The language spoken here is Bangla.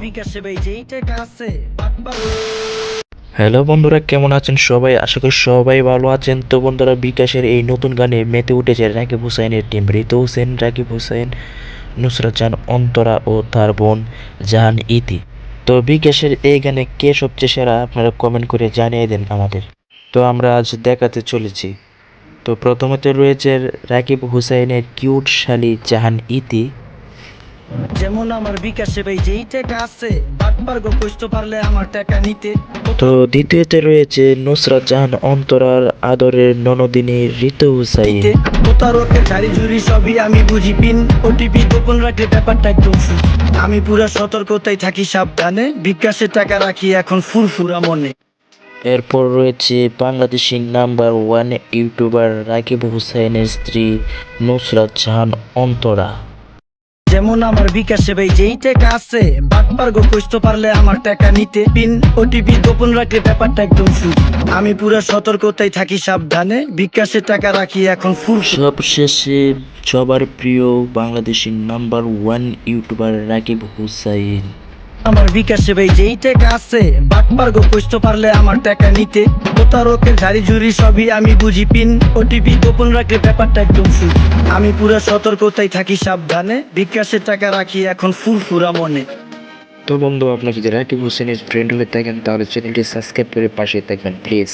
বিকাশে ভাই যেই টাকা আছে হ্যালো বন্ধুরা, কেমন আছেন সবাই? আশা করি সবাই ভালো আছেন। তো বন্ধুরা, বিকাশের এই নতুন গানে মেতে উঠেছে রাকিব হুসাইনের টিম। ঋতু হোসেন, রাকিব হুসাইন, নুসরাত জাহান অন্তরা ও তার বোন জাহান ইতি। তো বিকাশের এই গানে কে সবচেয়ে সেরা আপনারা কমেন্ট করে জানিয়ে দেন আমাদের। তো আমরা আজ দেখাতে চলেছি। তো প্রথমত রয়েছে রাকিব হুসাইনের কিউট শালি জাহান ইতি। যেমন আমার বিকাশে ভাই যেই টাকা আছে বাটপার গো কইতে পারলে আমার টাকা নিতে। তো দ্বিতীয়তে রয়েছে নুসরাত জাহান অন্তরার আদরের ননদিনী ঋতু হুসাইন। প্রতারকের ঝাড়ি ঝুড়ি সবই আমি বুঝি, পিন ওটিপি গোপন রাখলে ব্যাপারটা একদম ফুল। আমি পুরা সতর্কতায় থাকি সাবধানে, বিকাশে টাকা রাখি এখন ফুরফুরা মনে। এরপর রয়েছে Bangladeshi number one YouTuber Rakib হুসাইনের স্ত্রী নুসরাত জাহান অন্তরা। যেমন আমার বিকাশে ভাই যেই টাকা আছে বাটপার গো কইতে পারলে আমার টাকা নিতে, পিন ওটিপি গোপন রাখলে ব্যাপারটা একদম ফুল। আমি পুরা সতর্কতায় থাকি সাবধানে, বিকাশে টাকা রাখি এখন ফুরফুরা। সবশেষে সবার প্রিয় Bangladeshi number one YouTuber Rakib Hussain. আমার বিকাশে ভাই যেই টাকা আছে বাটপার গো কইতে পারলে আমার টাকা নিতে। প্রতারকের ঝাড়ি ঝুড়ি সবই আমি বুঝি, পিন ওটিপি গোপন রাখলে ব্যাপারটা একদম ফুল। আমি পুরা সতর্কতায় থাকি সাবধানে, বিকাশে টাকা রাখি এখন ফুরফুরা মনে। তো বন্ধু, আপনি যদি রাকিব হুসাইনের ফ্রেন্ড হয়ে থাকেন তাহলে চ্যানেলটি সাবস্ক্রাইব করে পাশে থাকবেন প্লিজ।